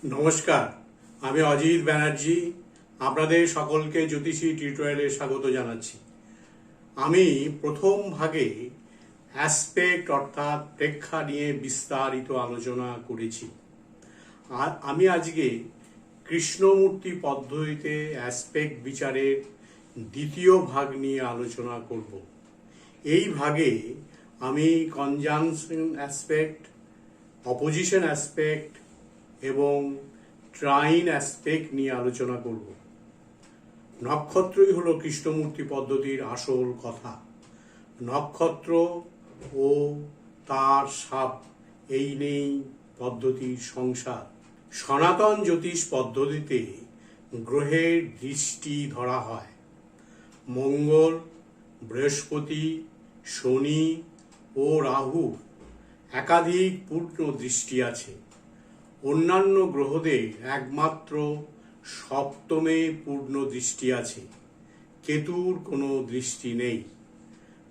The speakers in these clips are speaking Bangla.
নমস্কার, আমি অজিত ব্যানার্জি আপনাদের সকলকে জ্যোতিষী টিউটোরিয়ালে স্বাগত জানাচ্ছি। আমি প্রথম ভাগে অ্যাসপেক্ট অর্থাৎ প্রেক্ষা নিয়ে বিস্তারিত আলোচনা করেছি। আর আমি আজকে কৃষ্ণমূর্তি পদ্ধতিতে অ্যাসপেক্ট বিচারের দ্বিতীয় ভাগ নিয়ে আলোচনা করব। এই ভাগে আমি কনজাংশন অ্যাসপেক্ট, অপোজিশন অ্যাসপেক্ট এবং ট্রাইন অ্যাসপেক্ট নিয়ে আলোচনা করব। নক্ষত্রই হলো কৃষ্ণমূর্তি পদ্ধতির আসল কথা। নক্ষত্র ও তার সাপ এই নেই পদ্ধতির সংসার। সনাতন জ্যোতিষ পদ্ধতিতে গ্রহের দৃষ্টি ধরা হয়। মঙ্গল, বৃহস্পতি, শনি ও রাহু একাধিক পূর্ণ দৃষ্টি আছে। অন্যান্য গ্রহদের একমাত্র সপ্তমে পূর্ণ দৃষ্টি আছে, কেতুর কোনো দৃষ্টি নেই।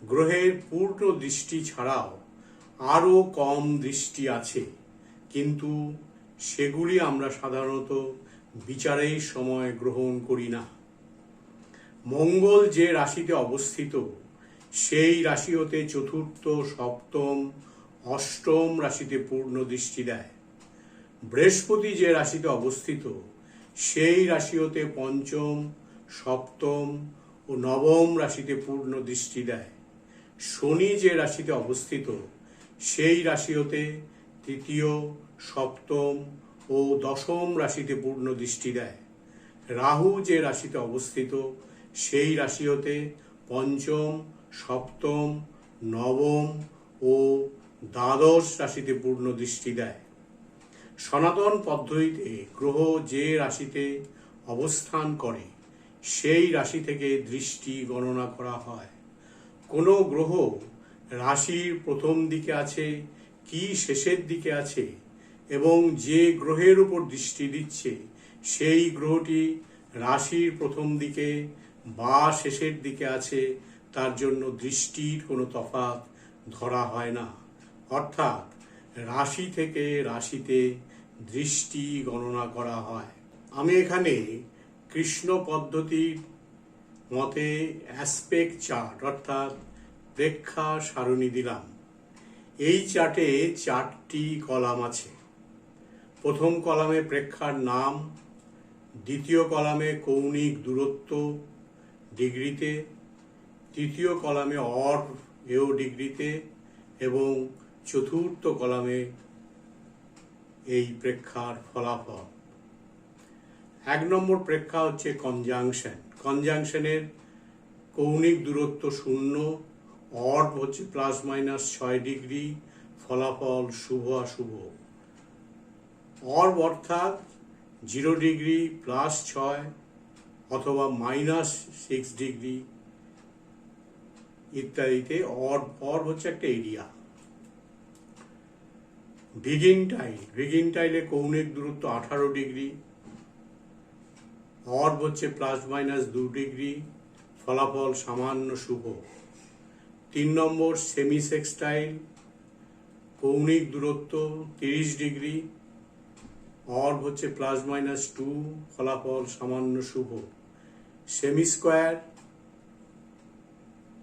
গ্রহের পূর্ণ দৃষ্টি ছাড়াও আরও কম দৃষ্টি আছে, কিন্তু সেগুলি আমরা সাধারণত বিচারের সময় গ্রহণ করি না। মঙ্গল যে রাশিতে অবস্থিত সেই রাশি হতে চতুর্থ, সপ্তম, অষ্টম রাশিতে পূর্ণ দৃষ্টি দেয়। বৃহস্পতি যে রাশিতে অবস্থিত সেই রাশি হতে পঞ্চম, সপ্তম ও নবম রাশিতে পূর্ণ দৃষ্টি দেয়। শনি যে রাশিতে অবস্থিত সেই রাশি হতে তৃতীয়, সপ্তম ও দশম রাশিতে পূর্ণ দৃষ্টি দেয়। রাহু যে রাশিতে অবস্থিত সেই রাশি হতে পঞ্চম, সপ্তম, নবম ও দ্বাদশ রাশিতে পূর্ণ দৃষ্টি দেয়। সনাতন পদ্ধতিতে গ্রহ যে রাশিতে অবস্থান করে সেই রাশি থেকে দৃষ্টি গণনা করা হয়। কোনো গ্রহ রাশির প্রথম দিকে আছে কি শেষের দিকে আছে এবং যে গ্রহের উপর দৃষ্টি দিচ্ছে সেই গ্রহটি রাশির প্রথম দিকে বা শেষের দিকে আছে, তার জন্য দৃষ্টির কোনো তফাৎ ধরা হয় না। অর্থাৎ রাশি থেকে রাশিতে দৃষ্টি গণনা করা হয়। আমি এখানে কৃষ্ণ পদ্ধতির মতে অ্যাসপেক্ট চার্ট অর্থাৎ প্রেক্ষা সারণী দিলাম। এই চার্টে 4টি কলাম আছে। প্রথম কলামে প্রেক্ষার নাম, দ্বিতীয় কলামে কৌণিক দূরত্ব ডিগ্রিতে, তৃতীয় কলামে অর এও ডিগ্রিতে এবং চতুর্থ কলামে এই প্রেক্ষার ফলাফল। 1 নম্বর প্রেক্ষা হচ্ছে কনজাংশন। কনজাংশনের কৌণিক দূরত্ব 0, অর্ব হচ্ছে +-6 ডিগ্রি, ফলাফল শুভ অশুভ। অর্ব অর্থাৎ 0 ডিগ্রি +6 অথবা -6 ডিগ্রি ইত্যাদিতে অর্ব হচ্ছে একটা এরিয়া। ভিগিনটাইলে কৌণিক দূরত্ব 18 ডিগ্রি, অর্ব হচ্ছে +-2 ডিগ্রি, ফলাফল সামান্য শুভ। 3 নম্বর সেমিসেক্সটাইল, কৌণিক দূরত্ব 30 ডিগ্রি, অর্ব হচ্ছে +-2, ফলাফল সামান্য শুভ। সেমি স্কোয়ার,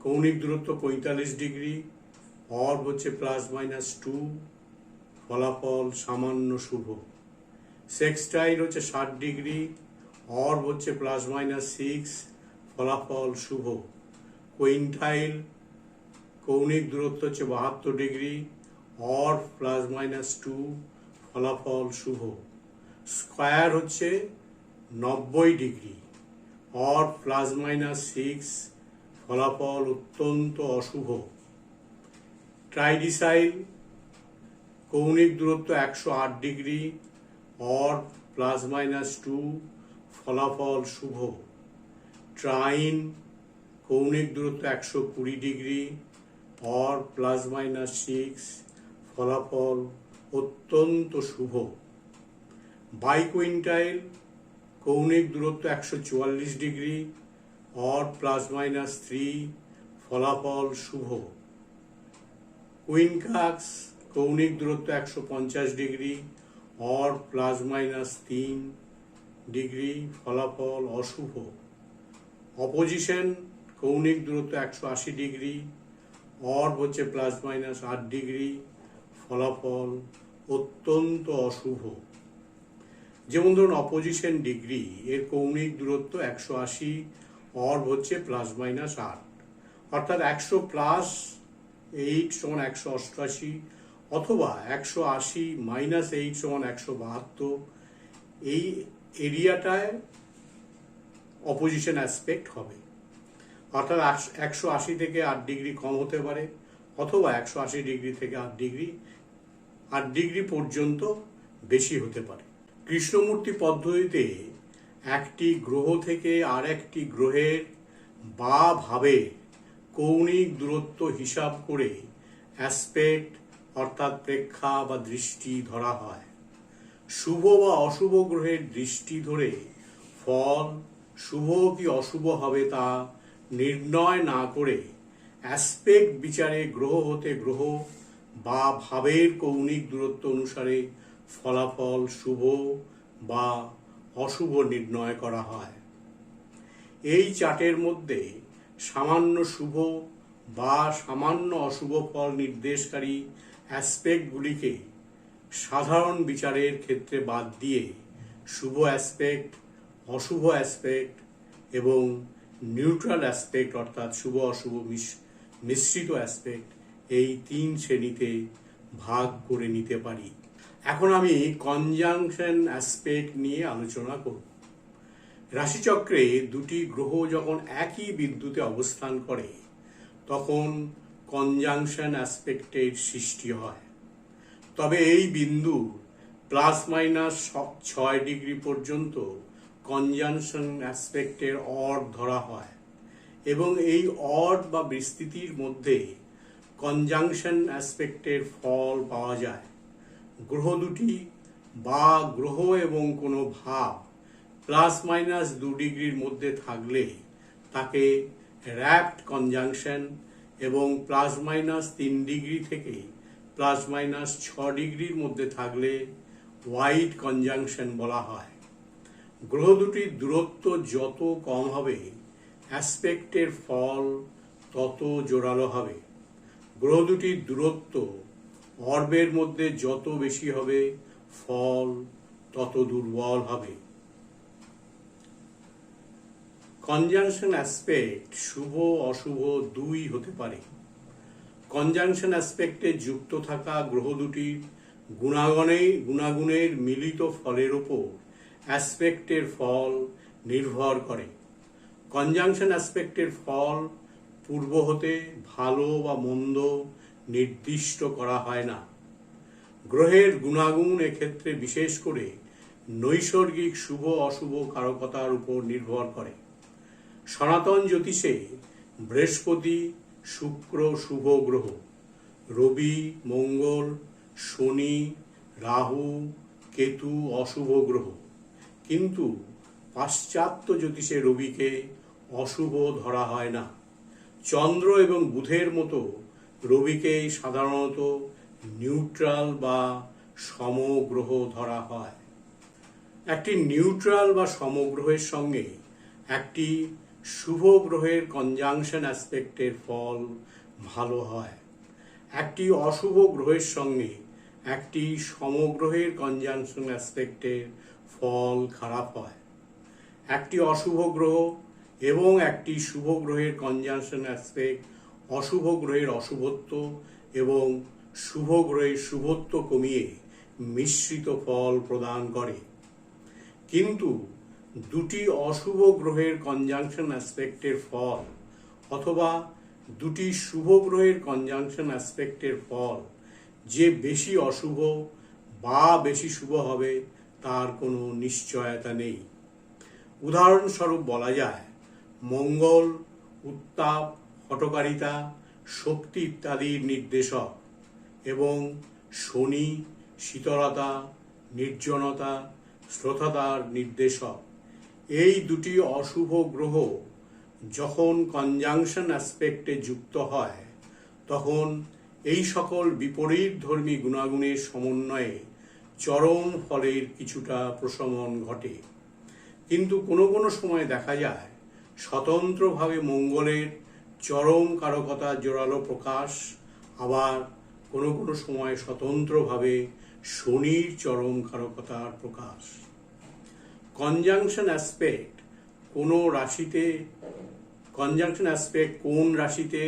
কৌণিক দূরত্ব 45 ডিগ্রি, অর্ব হচ্ছে +-2, ফলাফল সামান্য শুভ। সেক্সটাইল হচ্ছে 60 ডিগ্রি, অর্ব হচ্ছে +-6, ফলাফল শুভ। কুইন্টাইল, কৌণিক দূরত্ব হচ্ছে 72 ডিগ্রি, অর্ব +-2, ফলাফল শুভ। স্কোয়ার হচ্ছে 90 ডিগ্রি, অর্ব +-6, ফলাফল অত্যন্ত অশুভ। ট্রাইডিসাইল, কৌণিক দূরত্ব 108 ডিগ্রি, অর্ব +-2, ফলাফল শুভ। ট্রাইন, কৌণিক দূরত্ব 120 ডিগ্রি, অর্ব +-6, ফলাফল অত্যন্ত শুভ। বাইকুইন্টাইল, কৌণিক দূরত্ব 144 ডিগ্রি, অর্ব +-3, ফলাফল শুভ। কুইনকাক্স, কৌণিক দূরত্ব 150 ডিগ্রি, और +-3 ডিগ্রি ফলাফল অশুভ। অপোজিশন কৌণিক দূরত্ব 180 ডিগ্রি, অর্ব হচ্ছে +-8 ডিগ্রি, ফলাফল অত্যন্ত অশুভ। যেমন ধরুন অপোজিশন ডিগ্রি এর কৌণিক দূরত্ব 180, অর্ব হচ্ছে +-8, অর্থাৎ 100 + 8 = 188, অথবা 180 - 8 = 172। এই এরিয়াটায় অপোজিশন অ্যাসপেক্ট হবে, অর্থাৎ 180 থেকে 8 ডিগ্রি কম হতে পারে, অথবা 180 ডিগ্রি থেকে 8 ডিগ্রি পর্যন্ত বেশি হতে পারে। কৃষ্ণমূর্তি পদ্ধতিতে একটি গ্রহ থেকে আর একটি গ্রহের বা ভাবে কৌণিক দূরত্ব হিসাব করে অ্যাসপেক্ট অর্থাৎ প্রেক্ষা বা দৃষ্টি ধরা হয়। শুভ বা অশুভ গ্রহের দৃষ্টি ধরে ফল শুভ কি অশুভ হবে তা নির্ণয় না করে অ্যাসপেক্ট বিচারে গ্রহ হতে গ্রহ বা ভাবের কৌণিক দূরত্ব অনুসারে ফলাফল শুভ বা অশুভ নির্ণয় করা হয়। এই চার্টের মধ্যে সামান্য শুভ বা সামান্য অশুভ ফল নির্দেশকারী অ্যাসপেক্টগুলিকে সাধারণ বিচারের ক্ষেত্রে বাদ দিয়ে শুভ অ্যাসপেক্ট, অশুভ অ্যাসপেক্ট এবং নিউট্রাল অ্যাসপেক্ট অর্থাৎ শুভ অশুভ মিশ্রিত অ্যাসপেক্ট এই 3 শ্রেণীতে ভাগ করে নিতে পারি। এখন আমি কনজাংশন অ্যাসপেক্ট নিয়ে আলোচনা করব। রাশিচক্রে দুটি গ্রহ যখন একই বিন্দুতে অবস্থান করে তখন কনজাংশন অ্যাসপেক্টের সৃষ্টি হয়। তবে এই বিন্দু +-6 ডিগ্রি পর্যন্ত কনজাংশন অ্যাসপেক্টের অড ধরা হয় এবং এই অড বা বিস্তৃতির মধ্যে কনজাংশন অ্যাসপেক্টের ফল পাওয়া যায়। গ্রহ দুটি বা গ্রহ এবং কোনো ভাব +-2 ডিগ্রির মধ্যে থাকলে তাকে র্যাপ্ট কনজাংশন এবং +-3 ডিগ্রি থেকে +-6 ডিগ্রির মধ্যে থাকলে ওয়াইড কনজাংশন বলা হয়। গ্রহ দুটির দূরত্ব যত কম হবে অ্যাসপেক্টের ফল তত জোরালো হবে। গ্রহ দুটির দূরত্ব অর্বের মধ্যে যত বেশি হবে ফল তত দুর্বল হবে। কনজাংশন অ্যাসপেক্ট শুভ অশুভ দুই হতে পারে। কনজাংশন অ্যাসপেক্টে যুক্ত থাকা গ্রহ দুটির গুণাগুণের মিলিত ফলের উপর অ্যাসপেক্টের ফল নির্ভর করে। কনজাংশন অ্যাসপেক্টের ফল পূর্ব হতে ভালো বা মন্দ নির্দিষ্ট করা হয় না। গ্রহের গুণাগুণ এক্ষেত্রে বিশেষ করে নৈসর্গিক শুভ অশুভ কারকতার উপর নির্ভর করে। সনাতন জ্যোতিষে বৃহস্পতি শুক্র শুভ গ্রহ, রবি মঙ্গল শনি রাহু কেতু অশুভ গ্রহ, কিন্তু পাশ্চাত্য জ্যোতিষে রবিকে অশুভ ধরা হয় না। চন্দ্র এবং বুধের মতো রবিকে সাধারণত নিউট্রাল বা সমগ্রহ ধরা হয়। একটি নিউট্রাল বা সমগ্রহের সঙ্গে একটি শুভ গ্রহের কনজাংশন অ্যাসপেক্টের ফল ভালো হয়। একটি অশুভ গ্রহের সঙ্গে একটি সমগ্রহের কনজাংশন অ্যাসপেক্টের ফল খারাপ হয়। একটি অশুভ গ্রহ এবং একটি শুভ গ্রহের কনজাংশন অ্যাসপেক্ট অশুভ গ্রহের অশুভত্ব এবং শুভ গ্রহের শুভত্ব কমিয়ে মিশ্রিত ফল প্রদান করে। কিন্তু দুটি অশুভ গ্রহের কনজাংশন অ্যাসপেক্টের ফল অথবা দুটি শুভ গ্রহের কনজাংশন অ্যাসপেক্টের ফল যে বেশি অশুভ বা বেশি শুভ হবে তার কোনো নিশ্চয়তা নেই। উদাহরণস্বরূপ বলা যায় মঙ্গল উত্তাপ হঠকারিতা শক্তি ইত্যাদির নির্দেশক এবং শনি শীতলতা নির্জনতা শ্রোতাতার নির্দেশক। এই দুটি অশুভ গ্রহ যখন কনজাংশন অ্যাসপেক্টে যুক্ত হয় তখন এই সকল বিপরীতধর্মী গুণাগুণের সমন্বয়ে চরম ফলের কিছুটা প্রশমন ঘটে, কিন্তু কোনো কোনো সময় দেখা যায় স্বতন্ত্রভাবে মঙ্গলের চরম কারকতার জোরালো প্রকাশ, আবার কোনো কোনো সময় স্বতন্ত্রভাবে শনির চরম কারকতার প্রকাশ। কনজাংশন অ্যাসপেক্ট কোন রাশিতে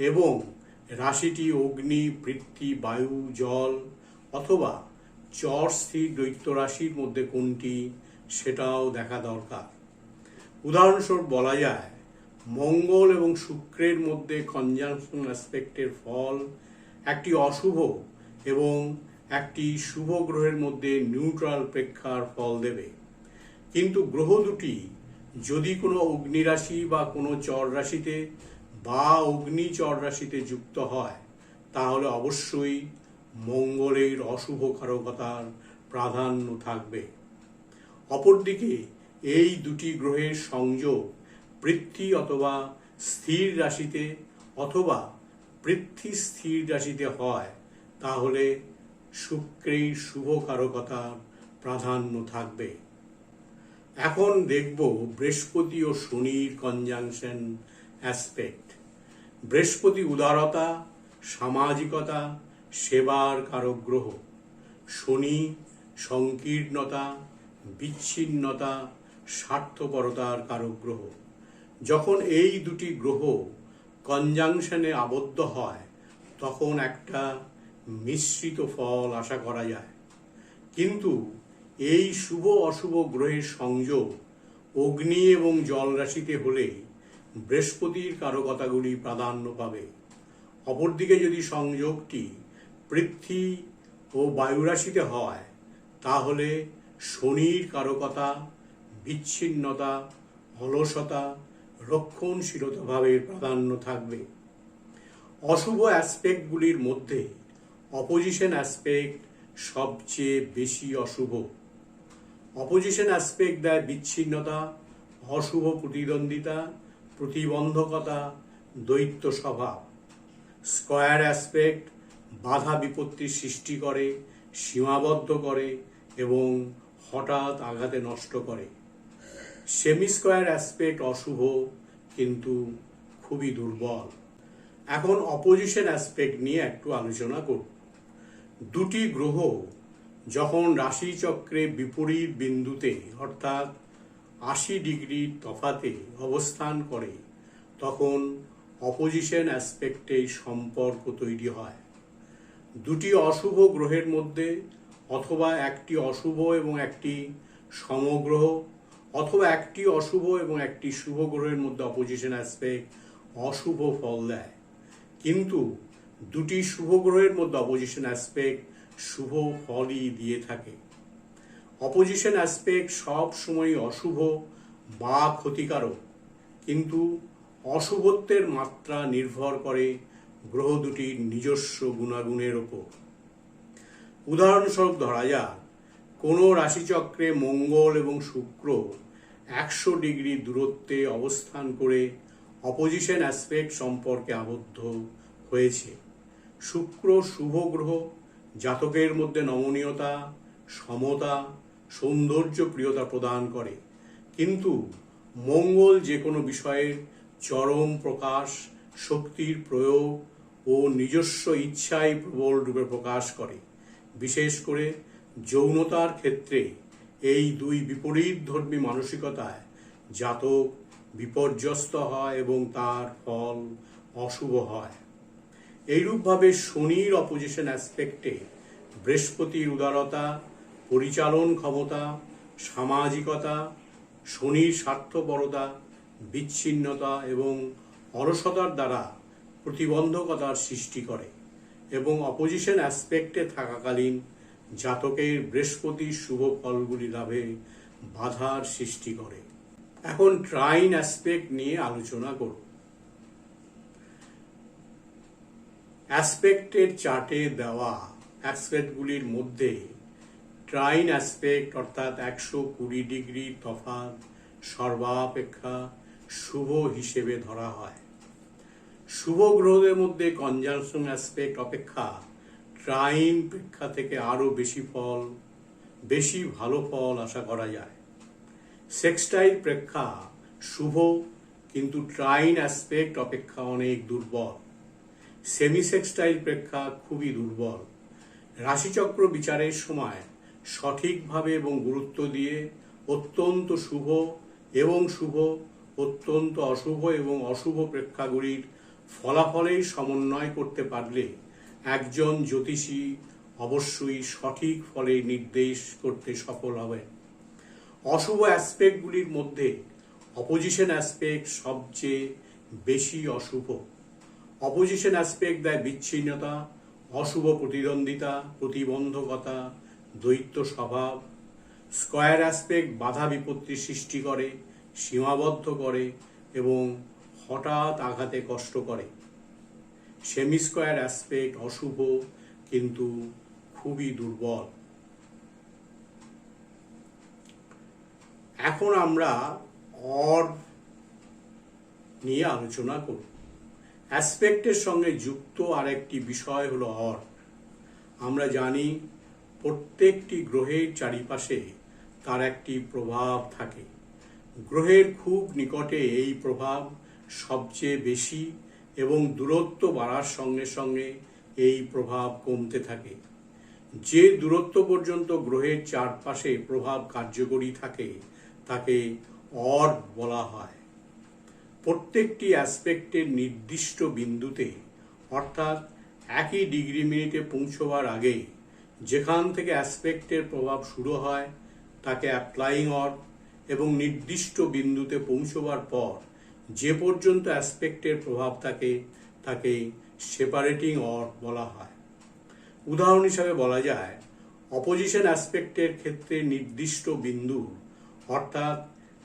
এবং রাশিটি অগ্নি, পৃথ্বী, বায়ু, জল অথবা চর স্থির দৈত্য রাশির মধ্যে কোনটি, সেটাও দেখা দরকার। উদাহরণস্বরূপ বলা যায় মঙ্গল এবং শুক্রের মধ্যে কনজাংশন অ্যাসপেক্টের ফল একটি অশুভ এবং একটি শুভ গ্রহের মধ্যে নিউট্রাল প্রেক্ষার ফল দেবে, কিন্তু গ্রহ দুটি যদি কোনো অগ্নিরাশি বা কোনো চর রাশিতে বা অগ্নি চর রাশিতে যুক্ত হয়, তাহলে অবশ্যই মঙ্গলের অশুভ কারকতার প্রাধান্য থাকবে। অপরদিকে এই দুটি গ্রহের সংযোগ পৃথ্বী অথবা স্থির রাশিতে অথবা পৃথ্বী স্থির রাশিতে হয়, তাহলে শুক্রের শুভ কারকতার প্রাধান্য থাকবে। এখন দেখব বৃহস্পতি ও শনির কনজাংশন অ্যাসপেক্ট। বৃহস্পতি উদারতা, সামাজিকতা, সেবার কারক গ্রহ। শনি সংকীর্ণতা, বিচ্ছিন্নতা, স্বার্থপরতার কারক গ্রহ। যখন এই দুটি গ্রহ কনজাংশনে আবদ্ধ হয়, তখন একটা মিশ্রিত ফল আশা করা যায়, কিন্তু এই শুভ অশুভ গ্রহের সংযোগ অগ্নি এবং জল রাশিতে হলে বৃহস্পতির কারকতাগুলি প্রাধান্য পাবে। অপরদিকে যদি সংযোগটি পৃথ্বী ও বায়ু রাশিতে হয়, তাহলে শনির কারকতা, বিচ্ছিন্নতা, অলসতা, রক্ষণশীলতা ভাবের প্রাধান্য থাকবে। অশুভ অ্যাসপেক্টগুলির মধ্যে অপোজিশন অ্যাসপেক্ট সবচেয়ে বেশি অশুভ। অপোজিশন অ্যাসপেক্ট দেয় বিচ্ছিন্নতা, অশুভ প্রতিদ্বন্দ্বিতা, প্রতিবন্ধকতা, দৈত্য স্বভাব। স্কয়ার অ্যাসপেক্ট বাধা বিপত্তির সৃষ্টি করে, সীমাবদ্ধ করে এবং হঠাৎ আঘাতে নষ্ট করে। সেমি স্কয়ার অ্যাসপেক্ট অশুভ, কিন্তু খুবই দুর্বল। এখন অপোজিশন অ্যাসপেক্ট নিয়ে একটু আলোচনা করব। দুটি গ্রহ যখন রাশিচক্রে বিপরীত বিন্দুতে অর্থাৎ ৮০ ডিগ্রির তফাতে অবস্থান করে, তখন অপোজিশন অ্যাসপেক্টে সম্পর্ক তৈরি হয়। দুটি অশুভ গ্রহের মধ্যে অথবা একটি অশুভ এবং একটি সমগ্রহ অথবা একটি অশুভ এবং একটি শুভ গ্রহের মধ্যে অপোজিশন অ্যাসপেক্ট অশুভ ফল দেয়, কিন্তু দুটি শুভ গ্রহের মধ্যে অপোজিশন অ্যাসপেক্ট শুভ ফলই দিয়ে থাকে। অপোজিশন অ্যাসপেক্ট সব সময় অশুভ বা ক্ষতিকারক, কিন্তু অশুভত্বের মাত্রা নির্ভর করে গ্রহ দুটির নিজস্ব গুণাগুণের ওপর। উদাহরণস্বরূপ ধরা যাক কোনো রাশিচক্রে মঙ্গল এবং শুক্র ১০০ ডিগ্রি দূরত্বে অবস্থান করে অপোজিশন অ্যাসপেক্ট সম্পর্কে আবদ্ধ হয়েছে। শুক্র শুভ গ্রহ, জাতকের মধ্যে নমনীয়তা, সমতা, সৌন্দর্য প্রিয়তা প্রদান করে, কিন্তু মঙ্গল যে কোনো বিষয়ের চরম প্রকাশ, শক্তির প্রয়োগ ও নিজস্ব ইচ্ছাই প্রবল রূপে প্রকাশ করে। বিশেষ করে যৌনতার ক্ষেত্রে এই দুই বিপরীত ধর্মী মানসিকতায় জাতক বিপর্যস্ত হয় এবং তার ফল অশুভ হয়। এইরূপভাবে শনির অপোজিশন অ্যাসপেক্টে বৃহস্পতির উদারতা, পরিচালন ক্ষমতা, সামাজিকতা, শনির স্বার্থপরতা, বিচ্ছিন্নতা এবং অলসতার দ্বারা প্রতিবন্ধকতার সৃষ্টি করে এবং অপোজিশন অ্যাসপেক্টে থাকাকালীন জাতকের বৃহস্পতির শুভ ফলগুলি লাভে বাধার সৃষ্টি করে। এখন ট্রাইন অ্যাসপেক্ট নিয়ে আলোচনা করব। অ্যাসপেক্টের চার্টে দেওয়া অ্যাসপেক্টগুলির মধ্যে ট্রাইন অ্যাসপেক্ট অর্থাৎ ১২০ ডিগ্রি তফাৎ সর্বাপেক্ষা শুভ হিসেবে ধরা হয়। শুভ গ্রহদের মধ্যে কনজাংশন অ্যাসপেক্ট অপেক্ষা ট্রাইন প্রেক্ষা থেকে আরও বেশি ফল বেশি ভালো ফল আশা করা যায়। সেক্সটাইল প্রেক্ষা শুভ, কিন্তু ট্রাইন অ্যাসপেক্ট অপেক্ষা অনেক দুর্বল। সেমি সেক্সটাইল প্রেক্ষা খুবই দুর্বল। রাশিচক্র বিচারের সময় সঠিকভাবে এবং গুরুত্ব দিয়ে অত্যন্ত শুভ এবং শুভ, অত্যন্ত অশুভ এবং অশুভ প্রেক্ষাগুলির ফলাফলের সমন্বয় করতে পারলে একজন জ্যোতিষী অবশ্যই সঠিক ফলের নির্দেশ করতে সফল হবে। অশুভ অ্যাসপেক্টগুলির মধ্যে অপোজিশন অ্যাসপেক্ট সবচেয়ে বেশি অশুভ। অপোজিশন অ্যাসপেক্ট দেয় বিচ্ছিন্নতা, অশুভ প্রতিদ্বন্দ্বিতা, প্রতিবন্ধকতা, দ্বৈত স্বভাব। স্কয়ার অ্যাসপেক্ট বাধা বিপত্তি সৃষ্টি করে, সীমাবদ্ধ করে এবং হঠাৎ আঘাতে কষ্ট করে। সেমি স্কয়ার অ্যাসপেক্ট অশুভ, কিন্তু খুবই দুর্বল। এখন আমরা অর নিয়ে আলোচনা করব। অ্যাসপেক্টের সঙ্গে যুক্ত আরেকটি বিষয় হলো অর। আমরা জানি প্রত্যেকটি গ্রহের চারিপাশে তার একটি প্রভাব থাকে। গ্রহের খুব নিকটে এই প্রভাব সবচেয়ে বেশি এবং দূরত্ব বাড়ার সঙ্গে সঙ্গে এই প্রভাব কমতে থাকে। যে দূরত্ব পর্যন্ত গ্রহের চারপাশে প্রভাব কার্যকরী থাকে তাকে অর বলা হয়। প্রত্যেকটি অ্যাসপেক্টের নির্দিষ্ট বিন্দুতে, অর্থাৎ একই ডিগ্রি মিনিটে পৌঁছবার আগে যেখান থেকে অ্যাসপেক্টের প্রভাব শুরু হয় তাকে অ্যাপ্লাইং অর, এবং নির্দিষ্ট বিন্দুতে পৌঁছবার পর যে পর্যন্ত অ্যাসপেক্টের প্রভাব থাকে তাকে সেপারেটিং অর বলা হয়। উদাহরণ হিসাবে বলা যায়, অপোজিশন অ্যাসপেক্টের ক্ষেত্রে নির্দিষ্ট বিন্দু, অর্থাৎ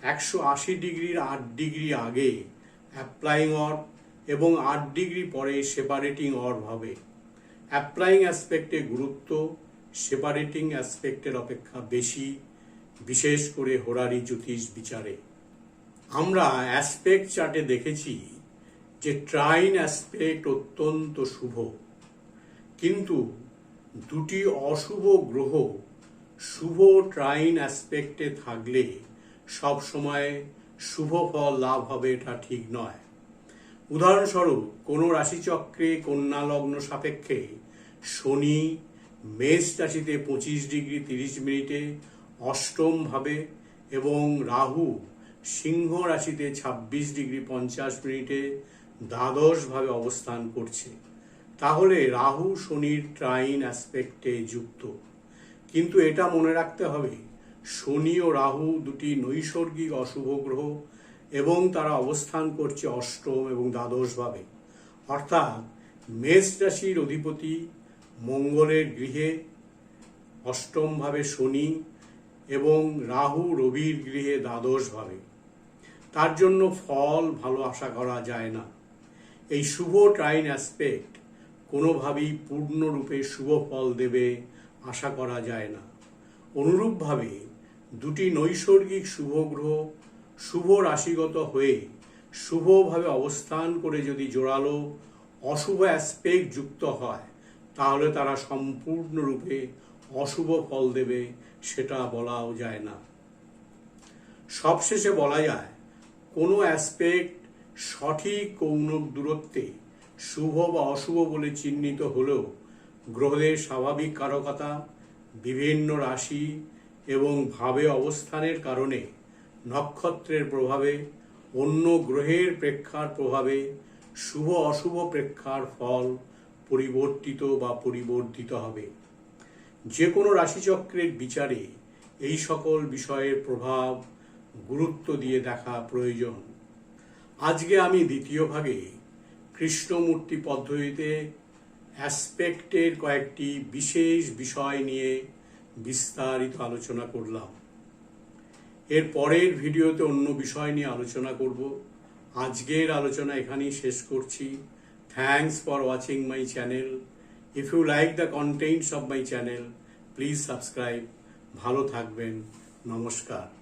180 ডিগ্রির 8 ডিগ্রি আগে অ্যাপ্লাইং অর এবং 8 ডিগ্রি পরে সেপারেটিং অর হবে। অ্যাপ্লাইং অ্যাসপেক্টের গুরুত্ব সেপারেটিং অ্যাসপেক্টের অপেক্ষা বেশি, বিশেষ করে হোরারি জ্যোতিষ বিচারে। আমরা অ্যাসপেক্ট চার্টে দেখেছি যে ট্রাইন অ্যাসপেক্ট অত্যন্ত শুভ, কিন্তু দুটি অশুভ গ্রহ শুভ ট্রাইন অ্যাসপেক্টে থাকলে সব সময় শুভ ফল লাভ হবে এটা ঠিক নয়। উদাহরণস্বরূপ, কোনো রাশিচক্রে কন্যা লগ্ন সাপেক্ষে শনি মেষ রাশিতে 25 ডিগ্রি 30 মিনিটে অষ্টম ভাবে এবং রাহু সিংহ রাশিতে 26 ডিগ্রি 50 মিনিটে দ্বাদশ ভাবে অবস্থান করছে, তাহলে রাহু শনির ট্রাইন অ্যাসপেক্টে যুক্ত। কিন্তু এটা মনে রাখতে হবে, শনি ও রাহু দুটি নৈসর্গিক অশুভ গ্রহ এবং তারা অবস্থান করছে অষ্টম এবং দ্বাদশ ভাবে। অর্থাৎ মেষ রাশির অধিপতি মঙ্গলের গৃহে অষ্টম ভাবে শনি এবং রাহু রবির গৃহে দ্বাদশ ভাবে। তার জন্য ফল ভালো আশা করা যায় না। এই শুভ ট্রাইন অ্যাসপেক্ট কোনোভাবেই পূর্ণরূপে শুভ ফল দেবে আশা করা যায় না। অনুরূপভাবে দুটি নৈসর্গিক শুভ গ্রহ শুভ রাশিগত হয়ে শুভভাবে অবস্থান করে যদি জোরালো অশুভ অ্যাসপেক্ট যুক্ত হয় তাহলে তারা সম্পূর্ণরূপে অশুভ ফল দেবে সেটা বলাও যায় না। সবশেষে বলা যায়, কোনো অ্যাসপেক্ট সঠিক কৌণিক দূরত্বে শুভ বা অশুভ বলে চিহ্নিত হলেও গ্রহদের স্বাভাবিক কারকতা, বিভিন্ন রাশি এবং ভাবে অবস্থানের কারণে, নক্ষত্রের প্রভাবে, অন্য গ্রহের প্রেক্ষার প্রভাবে শুভ অশুভ প্রেক্ষার ফল পরিবর্তিত বা পরিবর্ধিত হবে। যে কোনো রাশিচক্রের বিচারে এই সকল বিষয়ের প্রভাব গুরুত্ব দিয়ে দেখা প্রয়োজন। আজকে আমি দ্বিতীয় ভাগে কৃষ্ণমূর্তি পদ্ধতিতে অ্যাসপেক্টের কয়েকটি বিশেষ বিষয় নিয়ে বিস্তারিত আলোচনা করলাম। এর পরের ভিডিওতে অন্য বিষয় নিয়ে আলোচনা করব। আজকের আলোচনা এখানেই শেষ করছি। Thanks for watching my channel. If you like the contents of my channel, please subscribe. ভালো থাকবেন। নমস্কার।